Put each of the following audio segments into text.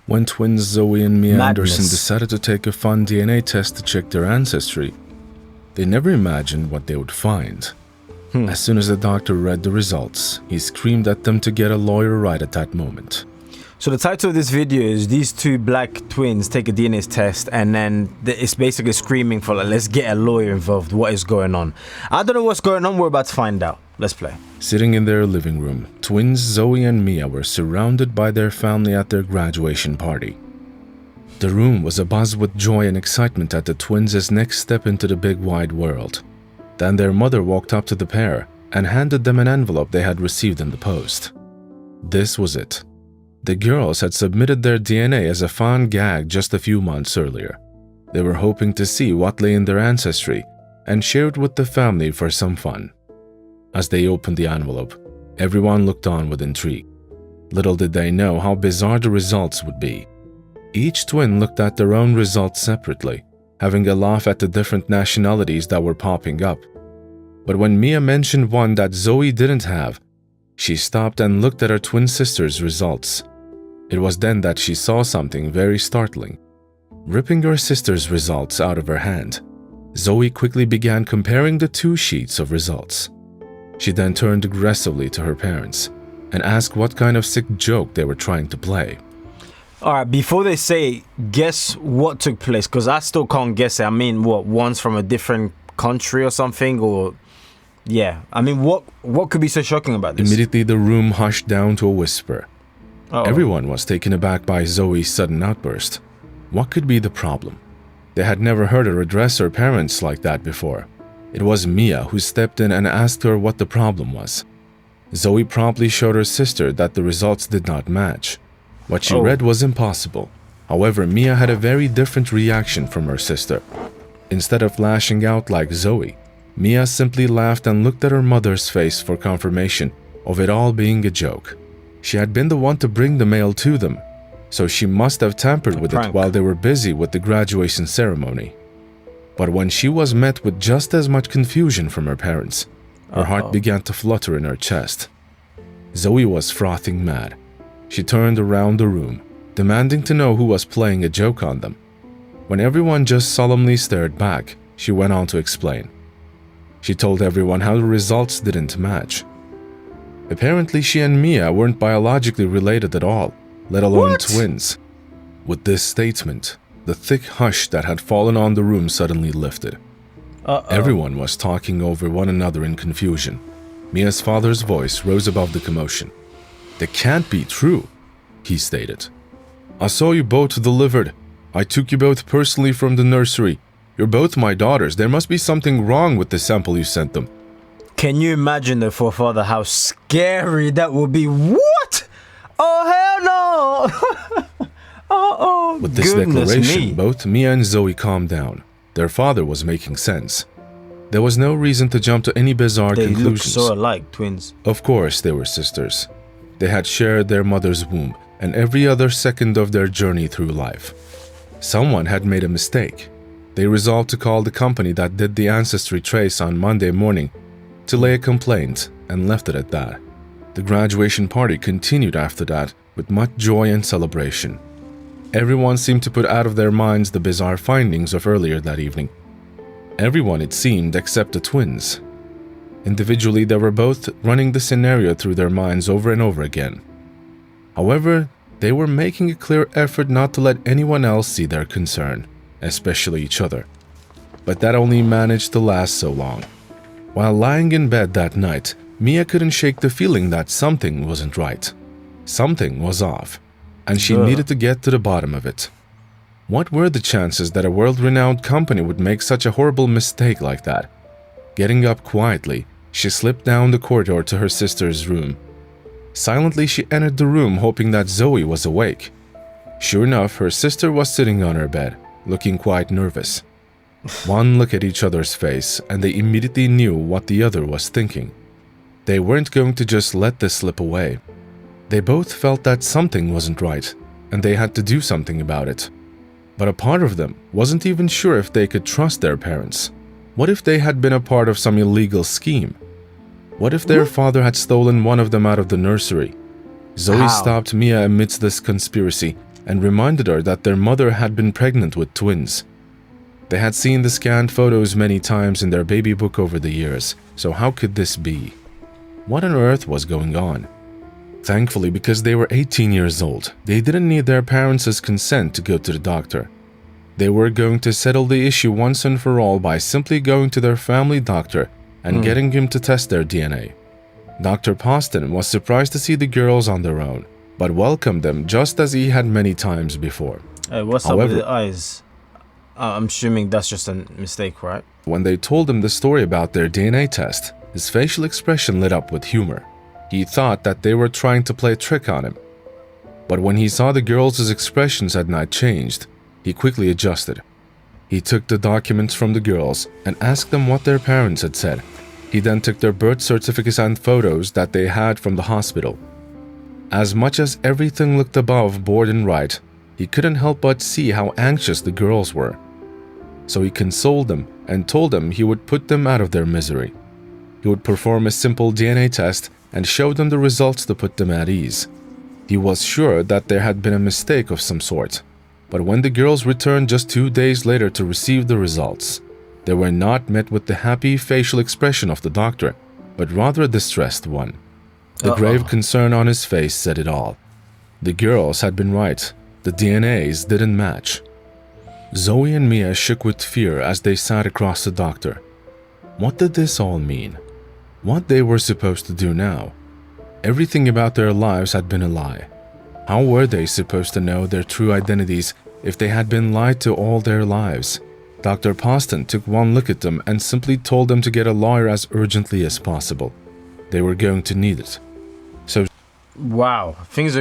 When twins Zoe and Mia Madness. Anderson decided to take a fun DNA test to check their ancestry, they never imagined what they would find. As soon as the doctor read the results, he screamed at them to get a lawyer right at that moment. So the title of this video is these two black twins take a DNA test, and then it's basically screaming for like, let's get a lawyer involved. What is going on? I don't know what's going on. We're about to find out. Let's play. Sitting in their living room, twins Zoe and Mia were surrounded by their family at their graduation party. The room was abuzz with joy and excitement at the twins' next step into the big wide world. Then their mother walked up to the pair and handed them an envelope they had received in the post. This was it. The girls had submitted their DNA as a fun gag just a few months earlier. They were hoping to see what lay in their ancestry and share it with the family for some fun. As they opened the envelope, everyone looked on with intrigue. Little did they know how bizarre the results would be. Each twin looked at their own results separately, having a laugh at the different nationalities that were popping up. But when Mia mentioned one that Zoe didn't have, she stopped and looked at her twin sister's results. It was then that she saw something very startling. Ripping her sister's results out of her hand, Zoe quickly began comparing the two sheets of results. She then turned aggressively to her parents and asked what kind of sick joke they were trying to play. Alright, before they say, guess what took place, because I still can't guess it. I mean, what, one's from a different country or something, or... Yeah, I mean, what could be so shocking about this? Immediately, the room hushed down to a whisper. Uh-oh. Everyone was taken aback by Zoe's sudden outburst. What could be the problem? They had never heard her address her parents like that before. It was Mia who stepped in and asked her what the problem was. Zoe promptly showed her sister that the results did not match. What she read was impossible. However, Mia had a very different reaction from her sister. Instead of lashing out like Zoe, Mia simply laughed and looked at her mother's face for confirmation of it all being a joke. She had been the one to bring the mail to them, so she must have tampered with it while they were busy with the graduation ceremony. But when she was met with just as much confusion from her parents, her heart began to flutter in her chest. Zoe was frothing mad. She turned around the room, demanding to know who was playing a joke on them. When everyone just solemnly stared back, she went on to explain. She told everyone how the results didn't match. Apparently, she and Mia weren't biologically related at all, let alone twins. With this statement, the thick hush that had fallen on the room suddenly lifted. Everyone was talking over one another in confusion. Mia's father's voice rose above the commotion. "That can't be true," he stated. "I saw you both delivered. I took you both personally from the nursery. You're both my daughters. There must be something wrong with the sample you sent them." Can you imagine though, for father, how scary that would be? What? Oh, hell no! With this declaration, both Mia and Zoe calmed down. Their father was making sense. There was no reason to jump to any bizarre conclusions. They look so alike, twins. Of course they were sisters. They had shared their mother's womb and every other second of their journey through life. Someone had made a mistake. They resolved to call the company that did the ancestry trace on Monday morning to lay a complaint and left it at that. The graduation party continued after that with much joy and celebration. Everyone seemed to put out of their minds the bizarre findings of earlier that evening. Everyone, it seemed, except the twins. Individually, they were both running the scenario through their minds over and over again. However, they were making a clear effort not to let anyone else see their concern, especially each other. But that only managed to last so long. While lying in bed that night, Mia couldn't shake the feeling that something wasn't right. Something was off, and she needed to get to the bottom of it. What were the chances that a world-renowned company would make such a horrible mistake like that? Getting up quietly, she slipped down the corridor to her sister's room. Silently, she entered the room hoping that Zoe was awake. Sure enough, her sister was sitting on her bed, looking quite nervous. One look at each other's face, and they immediately knew what the other was thinking. They weren't going to just let this slip away. They both felt that something wasn't right, and they had to do something about it. But a part of them wasn't even sure if they could trust their parents. What if they had been a part of some illegal scheme? What if their father had stolen one of them out of the nursery? Zoe stopped Mia amidst this conspiracy and reminded her that their mother had been pregnant with twins. They had seen the scanned photos many times in their baby book over the years, so how could this be? What on earth was going on? Thankfully, because they were 18 years old, they didn't need their parents' consent to go to the doctor. They were going to settle the issue once and for all by simply going to their family doctor and getting him to test their DNA. Dr. Poston was surprised to see the girls on their own, but welcomed them just as he had many times before. Hey, what's up with the eyes? I'm assuming that's just a mistake, right? When they told him the story about their DNA test, his facial expression lit up with humor. He thought that they were trying to play a trick on him. But when he saw the girls' expressions had not changed, he quickly adjusted. He took the documents from the girls and asked them what their parents had said. He then took their birth certificates and photos that they had from the hospital. As much as everything looked above board and right, he couldn't help but see how anxious the girls were. So he consoled them and told them he would put them out of their misery. He would perform a simple DNA test and show them the results to put them at ease. He was sure that there had been a mistake of some sort. But when the girls returned just 2 days later to receive the results, they were not met with the happy facial expression of the doctor, but rather a distressed one. The grave concern on his face said it all. The girls had been right. The DNAs didn't match. Zoe and Mia shook with fear as they sat across the doctor. What did this all mean? What they were supposed to do now? Everything about their lives had been a lie. How were they supposed to know their true identities if they had been lied to all their lives? Dr. Poston took one look at them and simply told them to get a lawyer as urgently as possible. They were going to need it. So, wow, things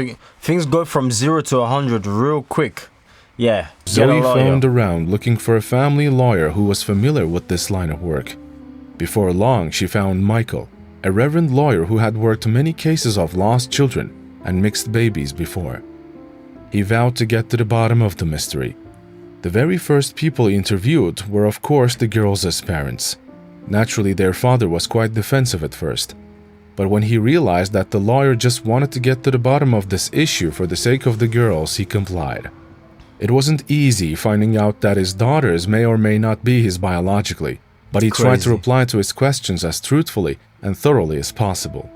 go from 0 to 100 real quick. Yeah, Zoe phoned around looking for a family lawyer who was familiar with this line of work. Before long, she found Michael, a reverend lawyer who had worked many cases of lost children and mixed babies before. He vowed to get to the bottom of the mystery. The very first people he interviewed were of course the girls' parents. Naturally, their father was quite defensive at first. But when he realized that the lawyer just wanted to get to the bottom of this issue for the sake of the girls, he complied. It wasn't easy finding out that his daughters may or may not be his biologically, but he tried to reply to his questions as truthfully and thoroughly as possible.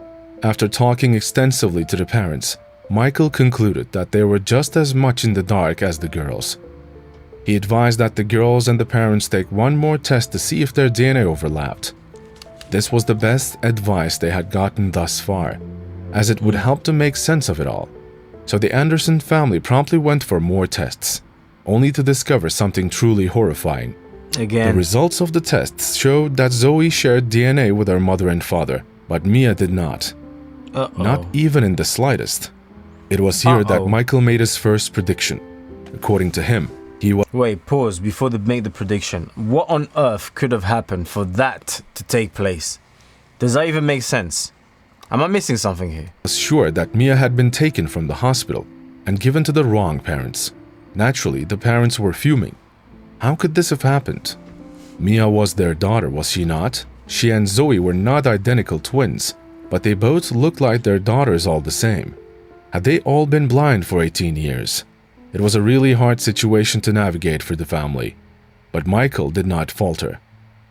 After talking extensively to the parents, Michael concluded that they were just as much in the dark as the girls. He advised that the girls and the parents take one more test to see if their DNA overlapped. This was the best advice they had gotten thus far, as it would help to make sense of it all. So the Anderson family promptly went for more tests, only to discover something truly horrifying. Again. The results of the tests showed that Zoe shared DNA with her mother and father, but Mia did not. Not even in the slightest. It was here that Michael made his first prediction. According to him, he was— Wait, pause before they make the prediction. What on earth could have happened for that to take place? Does that even make sense? Am I missing something here? sure that Mia had been taken from the hospital and given to the wrong parents. Naturally, the parents were fuming. How could this have happened? Mia was their daughter, was she not? She and Zoe were not identical twins, but they both looked like their daughters all the same. Had they all been blind for 18 years? It was a really hard situation to navigate for the family. But Michael did not falter.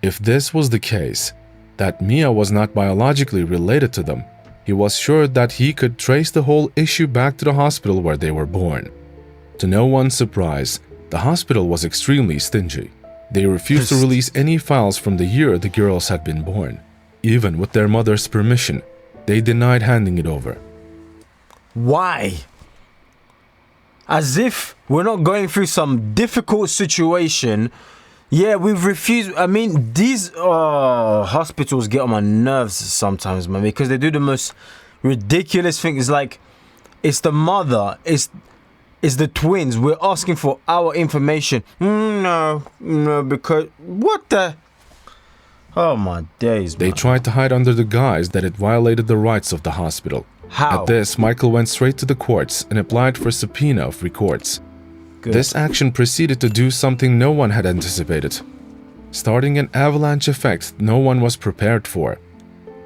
If this was the case, that Mia was not biologically related to them, he was sure that he could trace the whole issue back to the hospital where they were born. To no one's surprise, the hospital was extremely stingy. They refused to release any files from the year the girls had been born. Even with their mother's permission, they denied handing it over. Why? As if we're not going through some difficult situation. Yeah, we've refused. I mean, these hospitals get on my nerves sometimes, man, because they do the most ridiculous things. Like, it's the mother, it's the twins. We're asking for our information. No, because what the? Oh my days, man. They tried to hide under the guise that it violated the rights of the hospital. How? At this, Michael went straight to the courts and applied for a subpoena of records. Good. This action proceeded to do something no one had anticipated, starting an avalanche effect no one was prepared for.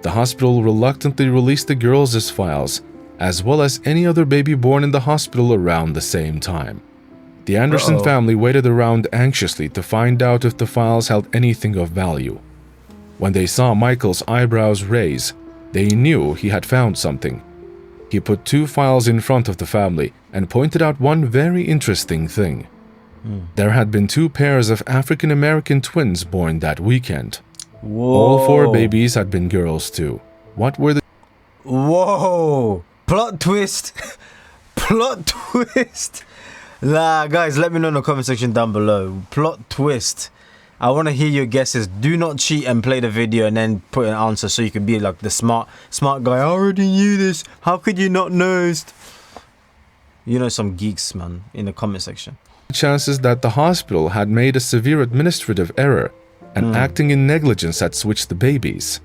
The hospital reluctantly released the girls' files as well as any other baby born in the hospital around the same time. The Anderson family waited around anxiously to find out if the files held anything of value. When they saw Michael's eyebrows raise, they knew he had found something. He put 2 files in front of the family and pointed out one very interesting thing. There had been 2 pairs of African American twins born that weekend. Whoa. All 4 babies had been girls too. What were the Whoa! Plot twist! Plot twist! Nah, guys, let me know in the comment section down below. Plot twist. I want to hear your guesses. Do not cheat and play the video and then put an answer so you can be like the smart guy. I already knew this. How could you not know? You know some geeks, man, in the comment section. chances that the hospital had made a severe administrative error and acting in negligence had switched the babies?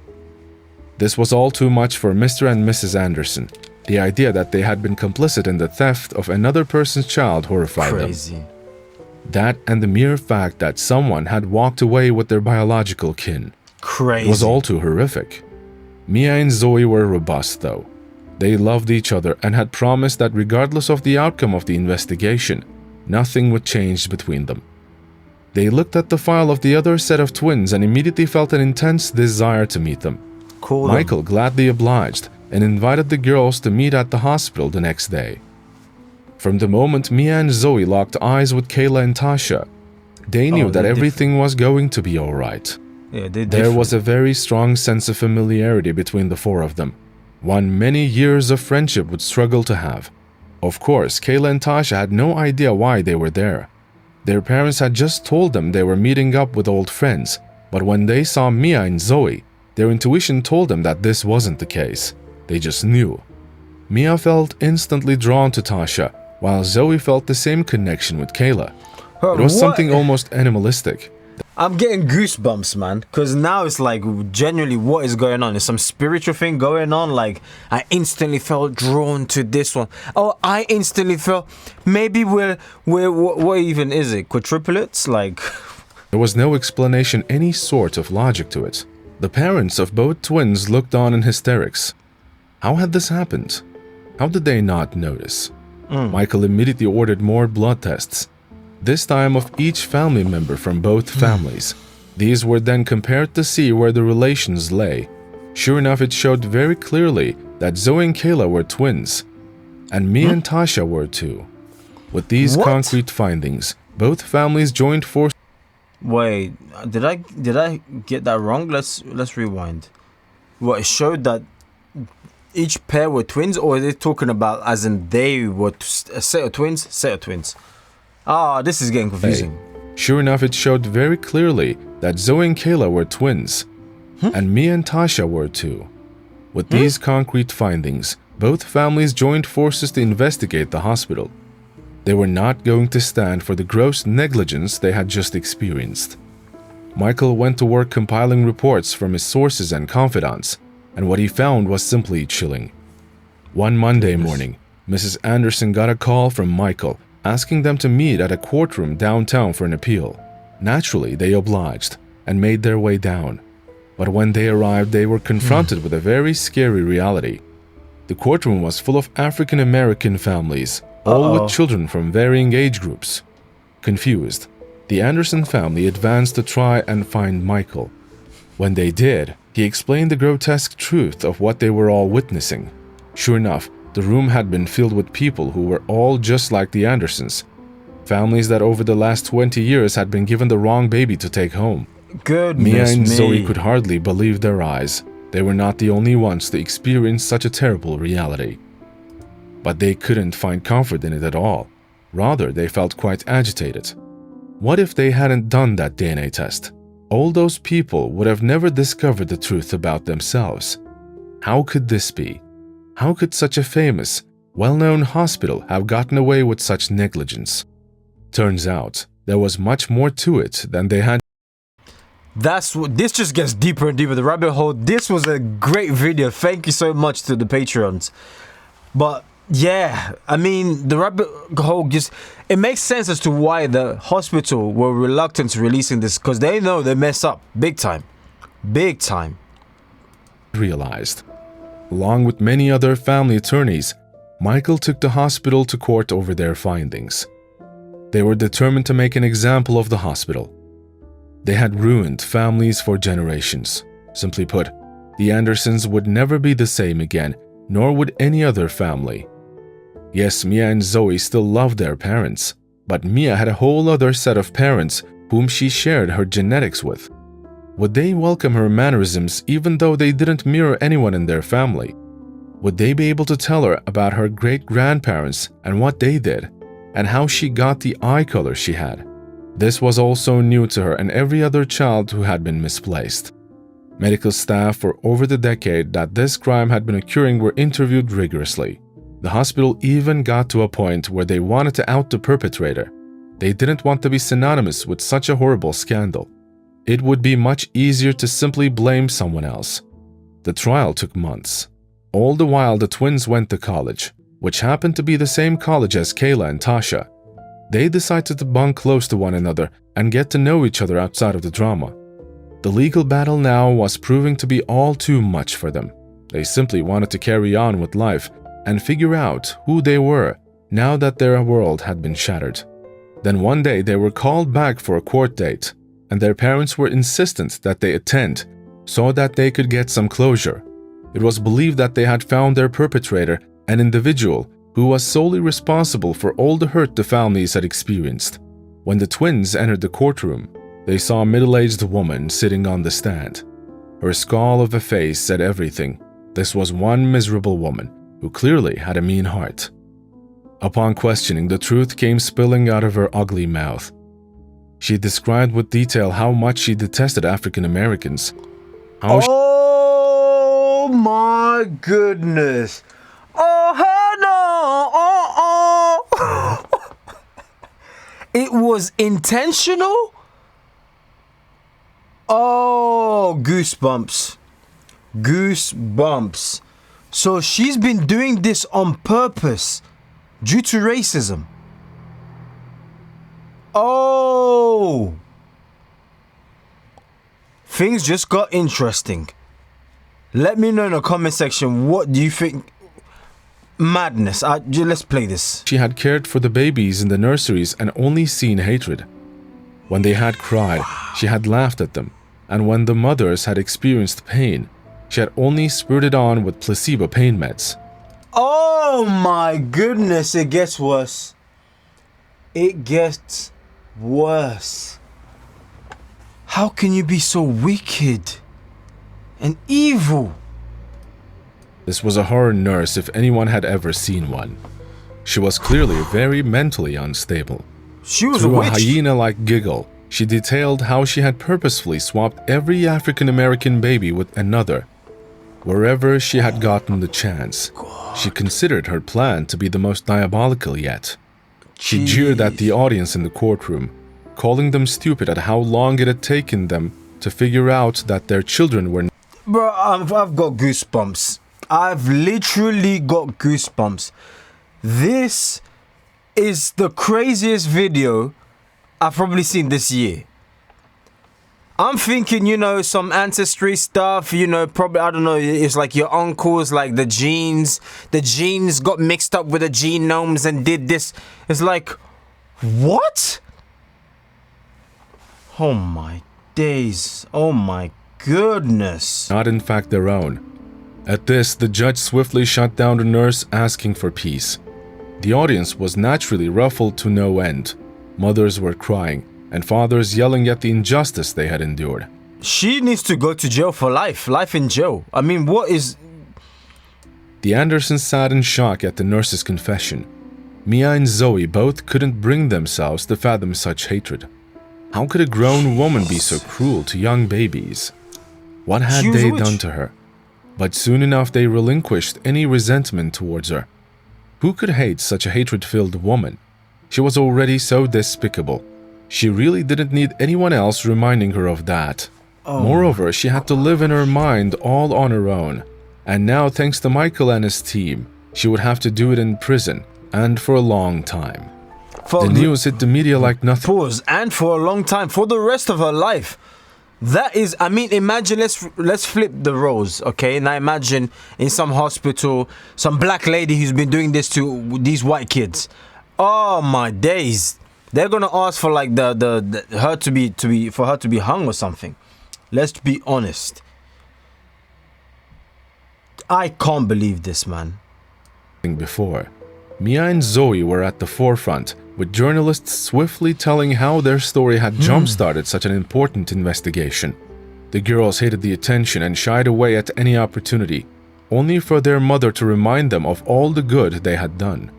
This was all too much for Mr. and Mrs. Anderson. The idea that they had been complicit in the theft of another person's child horrified them. That and the mere fact that someone had walked away with their biological kin. It was all too horrific. Mia and Zoe were robust, though. They loved each other and had promised that regardless of the outcome of the investigation, nothing would change between them. They looked at the file of the other set of twins and immediately felt an intense desire to meet them. Michael gladly obliged and invited the girls to meet at the hospital the next day. From the moment Mia and Zoe locked eyes with Kayla and Tasha, they knew that everything was going to be alright. There was a very strong sense of familiarity between the 4 of them, one many years of friendship would struggle to have. Of course, Kayla and Tasha had no idea why they were there. Their parents had just told them they were meeting up with old friends, but when they saw Mia and Zoe, their intuition told them that this wasn't the case. They just knew. Mia felt instantly drawn to Tasha, while Zoe felt the same connection with Kayla. It was something almost animalistic. I'm getting goosebumps, man, because now it's like genuinely what is going on. There's some spiritual thing going on. Like, I instantly felt drawn to this one. Oh, I instantly felt maybe what even is it? Quadruplets? Like, there was no explanation, any sort of logic to it. The parents of both twins looked on in hysterics. How had this happened? How did they not notice? Michael immediately ordered more blood tests, this time of each family member from both families. These were then compared to see where the relations lay. Sure enough, it showed very clearly that Zoe and Kayla were twins, and Mia and Tasha were too. With these concrete findings, both families joined forces. Wait, did I get that wrong? Let's rewind. What, it showed that each pair were twins, or are they talking about as in they were a set of twins? Set of twins. Ah, this is getting confusing. Sure enough, it showed very clearly that Zoe and Kayla were twins, and Mia and Tasha were too. With these concrete findings, both families joined forces to investigate the hospital. They were not going to stand for the gross negligence they had just experienced. Michael went to work compiling reports from his sources and confidants, and what he found was simply chilling. One Monday morning, Mrs. Anderson got a call from Michael asking them to meet at a courtroom downtown for an appeal. Naturally, they obliged and made their way down. But when they arrived, they were confronted with a very scary reality. The courtroom was full of African American families, all with children from varying age groups. Confused, the Anderson family advanced to try and find Michael. When they did, he explained the grotesque truth of what they were all witnessing. Sure enough, the room had been filled with people who were all just like the Andersons. Families that over the last 20 years had been given the wrong baby to take home. Mia and Zoe could hardly believe their eyes. They were not the only ones to experience such a terrible reality. But they couldn't find comfort in it at all. Rather, they felt quite agitated. What if they hadn't done that DNA test? All those people would have never discovered the truth about themselves. How could this be? How could such a famous, well-known hospital have gotten away with such negligence? Turns out, there was much more to it than they had. This just gets deeper and deeper, the rabbit hole. This was a great video. Thank you so much to the Patreons. But yeah, I mean, the rabbit hole it makes sense as to why the hospital were reluctant to releasing this, because they know they mess up big time. Big time. Realized. Along with many other family attorneys, Michael took the hospital to court over their findings. They were determined to make an example of the hospital. They had ruined families for generations. Simply put, the Andersons would never be the same again, nor would any other family. Yes, Mia and Zoe still loved their parents, but Mia had a whole other set of parents whom she shared her genetics with. Would they welcome her mannerisms even though they didn't mirror anyone in their family? Would they be able to tell her about her great-grandparents and what they did, and how she got the eye color she had? This was also new to her and every other child who had been misplaced. Medical staff for over the decade that this crime had been occurring were interviewed rigorously. The hospital even got to a point where they wanted to out the perpetrator. They didn't want to be synonymous with such a horrible scandal. It would be much easier to simply blame someone else. The trial took months. All the while, the twins went to college, which happened to be the same college as Kayla and Tasha. They decided to bunk close to one another and get to know each other outside of the drama. The legal battle now was proving to be all too much for them. They simply wanted to carry on with life and figure out who they were now that their world had been shattered. Then one day they were called back for a court date, and their parents were insistent that they attend so that they could get some closure. It was believed that they had found their perpetrator, an individual who was solely responsible for all the hurt the families had experienced. When the twins entered the courtroom, they saw a middle-aged woman sitting on the stand. Her scowl of a face said everything. This was one miserable woman who clearly had a mean heart. Upon questioning, the truth came spilling out of her ugly mouth. She described with detail how much she detested African Americans. Oh my goodness. Oh, hell no. It was intentional? Oh, goosebumps. Goosebumps. So she's been doing this on purpose due to racism. Oh. Things just got interesting. Let me know in the comment section, what do you think? Madness. Let's play this. She had cared for the babies in the nurseries and only seen hatred. When they had cried, she had laughed at them. And when the mothers had experienced pain, she had only spurred it on with placebo pain meds. Oh my goodness, it gets worse. It gets worse. How can you be so wicked and evil? This was a horror nurse if anyone had ever seen one. She was clearly very mentally unstable. She was Through a a witch. hyena-like giggle, she detailed how she had purposefully swapped every African-American baby with another, wherever she had gotten the chance. She considered her plan to be the most diabolical yet. She jeered at the audience in the courtroom, calling them stupid at how long it had taken them to figure out that their children were... Bro, I've got goosebumps. I've literally got goosebumps. This is the craziest video I've probably seen this year. I'm thinking, some ancestry stuff, probably, I don't know, it's like your uncles, like the genes got mixed up with the genomes and did this. It's like, what? Oh my days. Oh my goodness. Not in fact their own. At this, the judge swiftly shut down the nurse, asking for peace. The audience was naturally ruffled to no end. Mothers were crying, and fathers yelling at the injustice they had endured. She needs to go to jail for life. Life in jail. I mean, what is... The Andersons sat in shock at the nurse's confession. Mia and Zoe both couldn't bring themselves to fathom such hatred. How could a grown woman be so cruel to young babies? What had they done to her? But soon enough they relinquished any resentment towards her. Who could hate such a hatred-filled woman? She was already so despicable. She really didn't need anyone else reminding her of that. Moreover, she had to live in her mind all on her own. And now, thanks to Michael and his team, she would have to do it in prison, and for a long time. The news hit the media like nothing. Pause. And for a long time, for the rest of her life. That is, I mean, imagine, let's flip the roles, okay? Now imagine in some hospital, some black lady who's been doing this to these white kids. Oh my days. They're gonna ask for like the her to be hung or something. Let's be honest. I can't believe this, man. Before, Mia and Zoe were at the forefront, with journalists swiftly telling how their story had jump-started such an important investigation. The girls hated the attention and shied away at any opportunity, only for their mother to remind them of all the good they had done.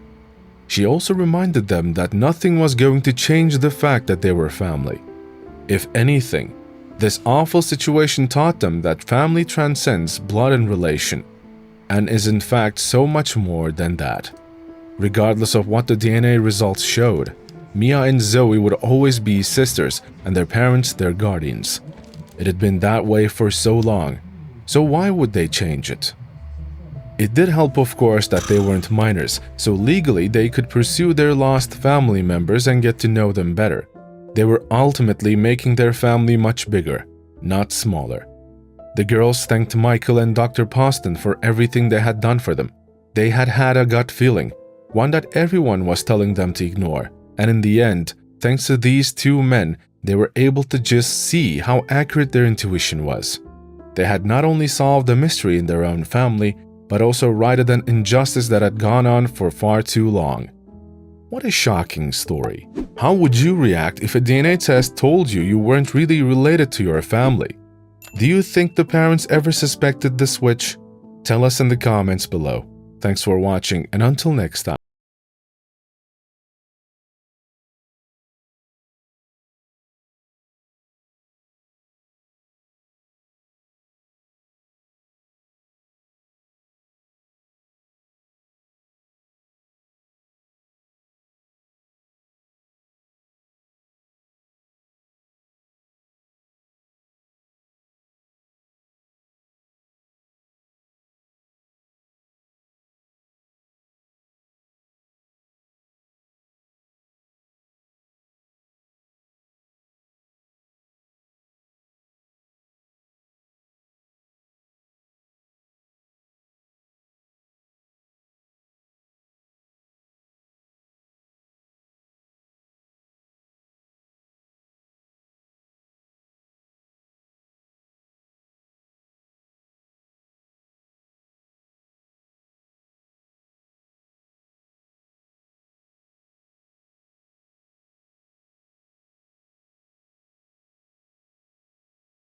She also reminded them that nothing was going to change the fact that they were family. If anything, this awful situation taught them that family transcends blood and relation, and is in fact so much more than that. Regardless of what the DNA results showed, Mia and Zoe would always be sisters and their parents their guardians. It had been that way for so long, so why would they change it? It did help, of course, that they weren't minors, so legally they could pursue their lost family members and get to know them better. They were ultimately making their family much bigger, not smaller. The girls thanked Michael and Dr. Poston for everything they had done for them. They had had a gut feeling, one that everyone was telling them to ignore, and in the end, thanks to these two men, they were able to just see how accurate their intuition was. They had not only solved a mystery in their own family, but also righted an injustice that had gone on for far too long. What a shocking story. How would you react if a DNA test told you you weren't really related to your family? Do you think the parents ever suspected the switch? Tell us in the comments below. Thanks for watching, and until next time.